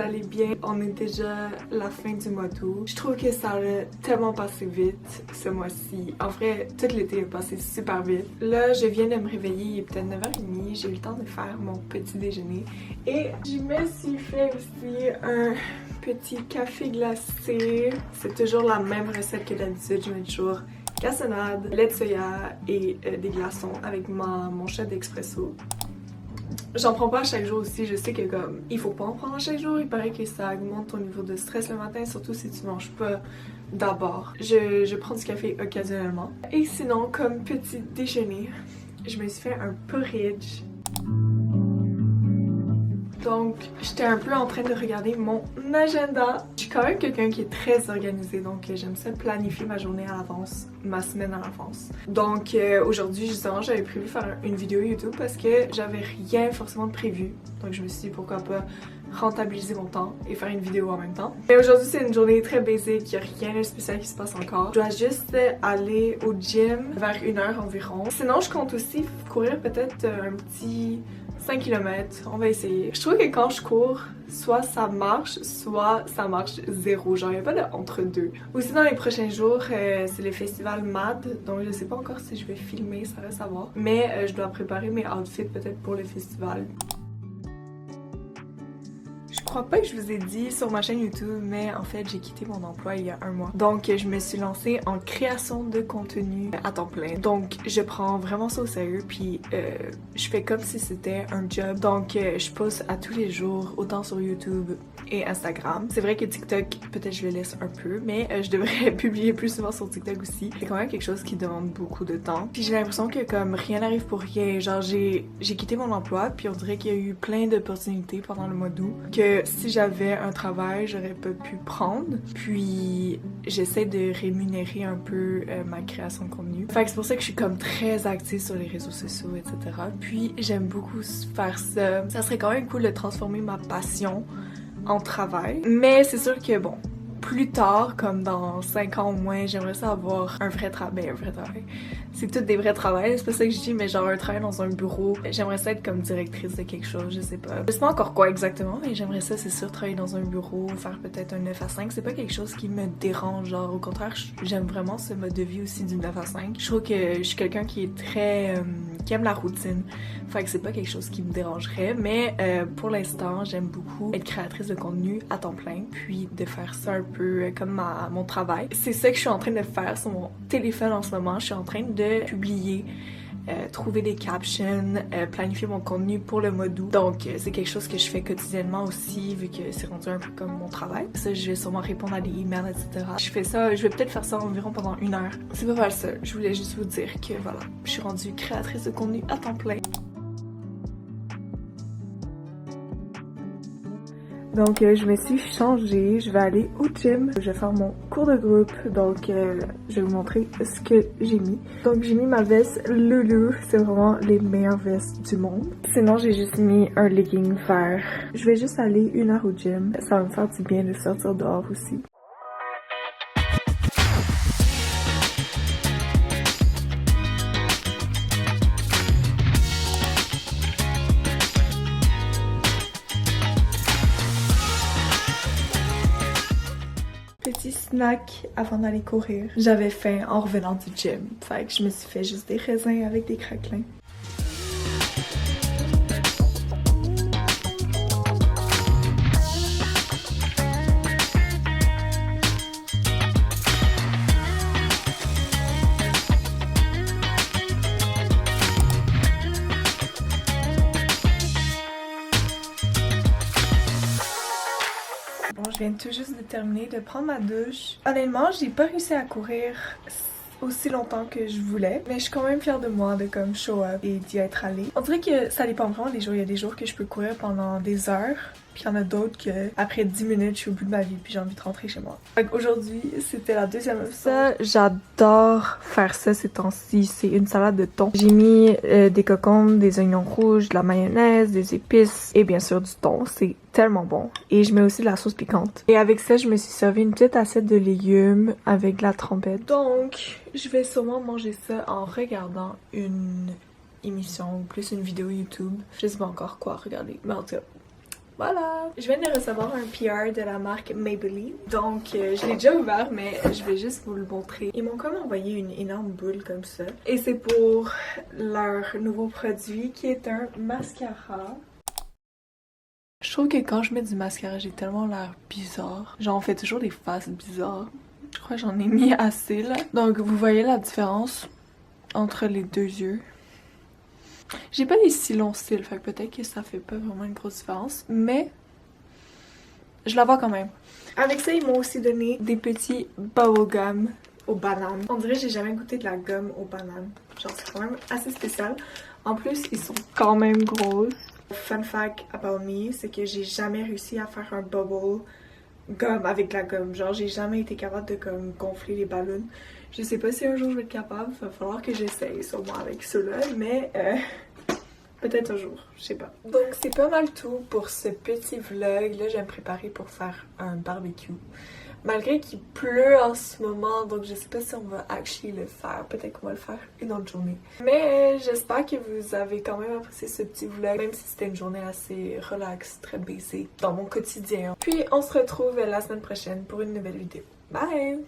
vous allez bien. On est déjà la fin du mois d'août. Je trouve que ça a tellement passé vite ce mois-ci. En vrai, tout l'été a passé super vite. Là, je viens de me réveiller, il est peut-être 9h30. J'ai eu le temps de faire mon petit déjeuner. Et je me suis fait aussi un petit café glacé. C'est toujours la même recette que d'habitude. Je mets toujours cassonade, lait de soya et des glaçons avec mon shot d'expresso. J'en prends pas à chaque jour aussi, je sais que comme il faut pas en prendre à chaque jour, il paraît que ça augmente ton niveau de stress le matin, surtout si tu manges pas d'abord. Je prends du café occasionnellement. Et sinon, comme petit déjeuner, je me suis fait un porridge. Donc, j'étais un peu en train de regarder mon agenda. Je suis quand même quelqu'un qui est très organisé, donc j'aime ça planifier ma journée à l'avance, ma semaine à l'avance. Donc, aujourd'hui, justement, j'avais prévu faire une vidéo YouTube parce que j'avais rien forcément de prévu. Donc, je me suis dit pourquoi pas rentabiliser mon temps et faire une vidéo en même temps. Mais aujourd'hui, c'est une journée très basique, il n'y a rien de spécial qui se passe encore. Je dois juste aller au gym vers 1h environ. Sinon, je compte aussi courir peut-être un petit 5 km, on va essayer. Je trouve que quand je cours, soit ça marche zéro. Genre, il n'y a pas de entre-deux. Aussi, dans les prochains jours, c'est le festival MAD, donc je sais pas encore si je vais filmer, ça reste à voir. Mais je dois préparer mes outfits peut-être pour le festival. Je crois pas que je vous ai dit sur ma chaîne YouTube, mais en fait j'ai quitté mon emploi il y a un mois. Donc je me suis lancée en création de contenu à temps plein. Donc je prends vraiment ça au sérieux, puis je fais comme si c'était un job. Donc je poste à tous les jours, autant sur YouTube et Instagram. C'est vrai que TikTok, peut-être je le laisse un peu, mais je devrais publier plus souvent sur TikTok aussi. C'est quand même quelque chose qui demande beaucoup de temps. Puis j'ai l'impression que comme rien n'arrive pour rien. Genre j'ai quitté mon emploi, puis on dirait qu'il y a eu plein d'opportunités pendant le mois d'août que si j'avais un travail, j'aurais pas pu prendre. Puis j'essaie de rémunérer un peu ma création de contenu. Fait que c'est pour ça que je suis comme très active sur les réseaux sociaux, etc. Puis j'aime beaucoup faire ça. Ça serait quand même cool de transformer ma passion en travail. Mais c'est sûr que bon, plus tard, comme dans 5 ans au moins, j'aimerais ça avoir un vrai travail. Ben, un vrai travail. C'est tout des vrais travails, c'est pas ça que je dis, mais genre un travail dans un bureau. J'aimerais ça être comme directrice de quelque chose, je sais pas. Je sais pas encore quoi exactement, mais j'aimerais ça, c'est sûr, travailler dans un bureau, faire peut-être un 9 à 5. C'est pas quelque chose qui me dérange, genre au contraire, j'aime vraiment ce mode de vie aussi du 9 à 5. Je trouve que je suis quelqu'un qui est très... qui aime la routine. Fait que c'est pas quelque chose qui me dérangerait, mais pour l'instant, j'aime beaucoup être créatrice de contenu à temps plein, puis de faire ça un peu comme mon travail. C'est ça que je suis en train de faire sur mon téléphone en ce moment. Je suis en train de publier, trouver des captions, planifier mon contenu pour le mois d'août. Donc c'est quelque chose que je fais quotidiennement aussi, vu que c'est rendu un peu comme mon travail. Ça, je vais sûrement répondre à des emails, etc. Je fais ça, je vais peut-être faire ça environ pendant 1 heure. C'est pas mal ça. Je voulais juste vous dire que voilà, je suis rendue créatrice de contenu à temps plein. Donc je me suis changée, je vais aller au gym, je vais faire mon cours de groupe, donc je vais vous montrer ce que j'ai mis. Donc j'ai mis ma veste Lulu, c'est vraiment les meilleures vestes du monde. Sinon j'ai juste mis un legging vert. Je vais juste aller 1 heure au gym, ça va me faire du bien de sortir dehors aussi. Petit snack avant d'aller courir. J'avais faim en revenant du gym, fait que je me suis fait juste des raisins avec des craquelins. Bon, je viens tout juste de terminer de prendre ma douche. Honnêtement, j'ai pas réussi à courir aussi longtemps que je voulais, mais je suis quand même fière de moi de comme show up et d'y être allée. On dirait que ça dépend vraiment des jours. Il y a des jours que je peux courir pendant des heures, puis il y en a d'autres que après 10 minutes, je suis au bout de ma vie puis j'ai envie de rentrer chez moi. Donc aujourd'hui, c'était la deuxième option. Ça, j'adore faire ça ces temps-ci. C'est une salade de thon. J'ai mis des cocombes, des oignons rouges, de la mayonnaise, des épices et bien sûr du thon. C'est tellement bon. Et je mets aussi de la sauce piquante. Et avec ça, je me suis servi une petite assiette de légumes avec de la trompette. Donc, je vais sûrement manger ça en regardant une émission ou plus une vidéo YouTube. Je sais pas encore quoi regarder, mais en tout cas, Voilà! Je viens de recevoir un PR de la marque Maybelline. Donc, je l'ai déjà ouvert, mais je vais juste vous le montrer. Ils m'ont comme envoyé une énorme boule comme ça. Et c'est pour leur nouveau produit qui est un mascara. Je trouve que quand je mets du mascara, j'ai tellement l'air bizarre. Genre, on fait toujours des faces bizarres. Je crois que j'en ai mis assez là. Donc, vous voyez la différence entre les deux yeux. J'ai pas des si longs cils, fait que peut-être que ça fait pas vraiment une grosse différence, mais je la vois quand même. Avec ça, ils m'ont aussi donné des petits bubblegum aux bananes. On dirait que j'ai jamais goûté de la gomme aux bananes. Genre, c'est quand même assez spécial. En plus, ils sont quand même grosses. Fun fact about me, c'est que j'ai jamais réussi à faire un bubble gum avec de la gomme. Genre, j'ai jamais été capable de comme gonfler les ballons. Je sais pas si un jour je vais être capable, il va falloir que j'essaye sûrement avec ceux-là, mais peut-être un jour, je sais pas. Donc c'est pas mal tout pour ce petit vlog. Là, je vais me préparer pour faire un barbecue. Malgré qu'il pleut en ce moment, donc je sais pas si on va actually le faire. Peut-être qu'on va le faire une autre journée. Mais j'espère que vous avez quand même apprécié ce petit vlog, même si c'était une journée assez relax, très basic dans mon quotidien. Puis on se retrouve la semaine prochaine pour une nouvelle vidéo. Bye!